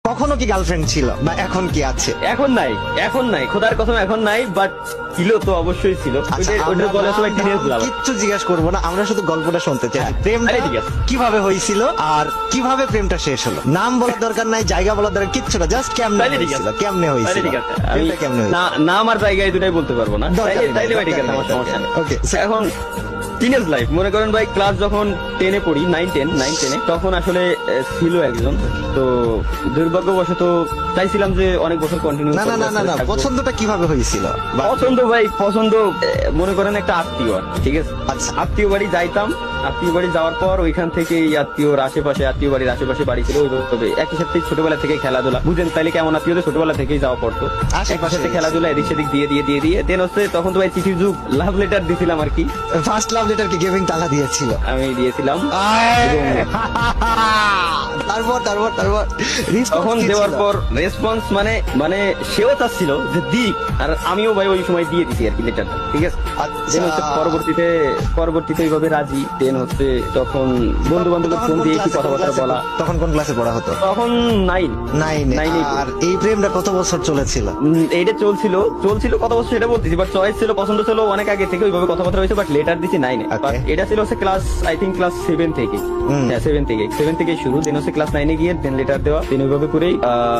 কখনো কি গার্লফ্রেন্ড ছিল বা এখন কি আছে? এখন নাই খোদার কসম এখন নাই, বাট ছিল তো অবশ্যই ছিল। আচ্ছা, ওইটা আমরা বলে সবাই টিনেজ লাভ। কিচ্ছু জিজ্ঞাসা করবো না, আমরা শুধু গল্পটা শুনতে চাই। প্রেমটা আরে ঠিক আছে। কিভাবে হয়েছিল আর কিভাবে প্রেমটা শেষ হলো? নাম বলার দরকার নাই, জায়গা বলার দরকার কিচ্ছু না, জাস্ট কেমনে তাইলে ঠিক হয়েছিল, আছে। কেমনে তাইলে হয়েছিল, ঠিক আছে, আমি প্রেমটা কেমনে হয়েছিল? নাম আর জায়গায় দুটাই বলতে পারবো না। দরকার নেই, তাইলে ভাই ঠিক আছে, দরকার আমার নেই। সমস্যা নেই। Okay, so- এখন টিনেজ লাইফ মনে করেন ভাই, ক্লাস যখন 10-এ পড়ি, 9-10-এ, তখন আসলে ছিল একজন। তো দুর্ভাগ্যবশত চাইছিলাম যে অনেক বছর কন্টিনিউ না না না না না, পছন্দটা কিভাবে হয়েছিল? পছন্দ ভাই, পছন্দ মনে করেন একটা আত্মীয় আর কি, ঠিক আছে। আচ্ছা। আত্মীয় বাড়ি যাইতাম, আত্মীয় বাড়ি যাওয়ার পর ওইখান থেকে আত্মীয় বাড়ির আশেপাশে বাড়ি ছিল, ওইভাবে একই সাথে ছোটবেলা থেকে খেলাধুলা, বুঝেন তাইলে কেমন আত্মীয়, ছোটবেলা থেকেই যাওয়া পড়তো একই সাথে খেলাধুলা, এদিক সেদিক দিয়ে দেন হচ্ছে তখন তো ভাই চিঠির যুগ, লাভ লেটার দিছিলাম আর কি। ফার্স্ট লাভ লেটার কি গেভিং তালা দিয়েছিল? আমি দিয়েছিলাম। তারপর তারপর তারপর তখন দেওয়ার পর রেসপন্স মানে সেও চাচ্ছিল যে দিক, আর আমিও ভাই ওই সময় দিয়ে দিছি আর কি লেটারটা, ঠিক আছে। আচ্ছা। Then হচ্ছে পরবর্তীতে এইভাবে রাজি, দেন হচ্ছে তখন বন্ধু বান্ধবের ফোন দিয়ে কি কথাবার্তা বলা। তখন কোন ক্লাসে পড়া হতো? তখন নাইন। নাইনে। আর এই প্রেমটা কত বছর চলেছিল? এইটা চলছিল কত বছর সেটা বলতেছি, বাট চয়েস ছিল, পছন্দ ছিল অনেক আগে থেকে, ওইভাবে কথাবার্তা হয়েছে, বাট লেটার দিছি নাইনে। বাট এটা ছিল হচ্ছে ক্লাস, আই থিঙ্ক ক্লাস 7 থেকে, হ্যাঁ 7 থেকে শুরু। দেন হচ্ছে ক্লাস 9-এ গিয়ে দেন লেটার দেওয়া, দেন ওইভাবে করেই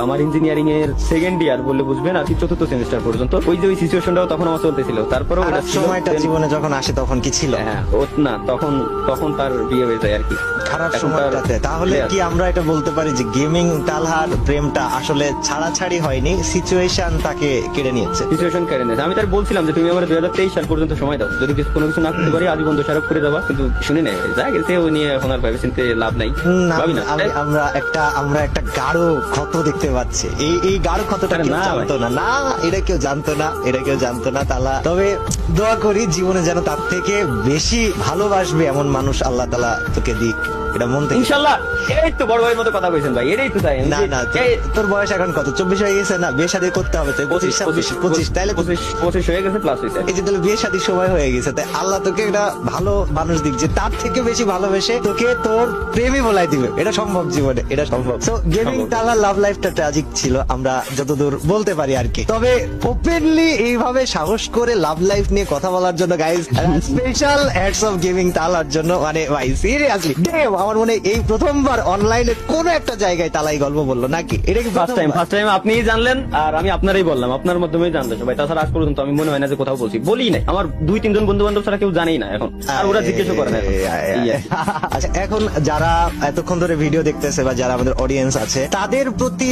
আমার ইঞ্জিনিয়ারিং এর সেকেন্ড ইয়ার বললে বুঝবেন আর কি, 4th সেমিস্টার পর্যন্ত ওই যে ওই সিচুয়েশনটাও তখন আমার চলতেছিল। তারপরে খারাপ সময়টা জীবনে যখন আসে তখন কি ছিল? হ্যাঁ না, তখন তার বিয়ে হয়ে যায় আর কি। খারাপ এখন তার সময়টাতে তাহলে কি আমরা এটা বলতে পারি যে গেমিং তালহার প্রেমটা আসলে ছাড়াছাড়ি হয়নি, সিচুয়েশন তাকে কেড়ে নিয়েছে? সিচুয়েশন কেড়ে নিয়েছে। আমি তার বলছিলাম যে তুমি আমার 2023 সাল পর্যন্ত সময় দাও, যদি কোনো কিছু না করতে পারি আজীবন দোষারোপ করে যাবা, কিন্তু শুনি নাই, যা গেছে ও নিয়ে এখন আর ভাবে চিন্তে লাভ নাই। ভাবি না আমরা একটা গাঢ় ক্ষত দেখতে পাচ্ছি। এই গাঢ় ক্ষতটা আরে কেউ না জানতো না, এটা কেউ জানতো না তালা। তবে দোয়া করি জীবনে যেন তার থেকে বেশি ভালোবাসবে এমন মানুষ আল্লাহ তাআলা তোকে দিক, এটা মন থেকে। ইনশাআল্লাহ। এই তো বড় ভাইয়ের মতো কথা কইছেন ভাই, এটাই তো তাই। না না, তোর বয়স এখন কত? 24 হয়ে গেছে না? বিয়ে শাদী করতে হবে তো 25 তাইলে 25 হয়ে গেছে, প্লাস হয়েছে। এই যে তাহলে বিয়ে শাদীর সময় হয়ে গেছে, তাই আল্লাহ তোকে একটা ভালো মানুষ দিক যে তার থেকে বেশি ভালোবেসে তোকে তোর প্রেমী বলাই দিবে। এটা সম্ভব জীবনে, এটা সম্ভব। সো গেমিং তালা লাভ লাইফটা ট্র্যাজিক ছিল, আমরা যতদূর বলতে পারি আর কি। তবে ওপেনলি এইভাবে সাহস করে লাভ লাইফ নিয়ে কথা বলার জন্য guys special hats off gaming তালার জন্য। মানে ভাই সিরিয়াসলি আমার মনে হয় এই প্রথমবার অনলাইনে কোন একটা জায়গায় তালাই গল্প বললো নাকি? এটা কি ফার্স্ট টাইম আপনিই জানলেন, আর আমি আপনারই বললাম, আপনার মাধ্যমেই জানতে সবাই। তাছাড়া আজ পর্যন্ত আমি মনে হয় না যে কোথাও বলি নাই, আমার 2-3 জন বন্ধু বান্ধব ছাড়া কেউ জানেই না এখন, আর ওরা জিজ্ঞেস করে না। আচ্ছা, এখন যারা এতক্ষণ ধরে ভিডিও দেখতেছে বা যারা আমাদের অডিয়েন্স আছে তাদের প্রতি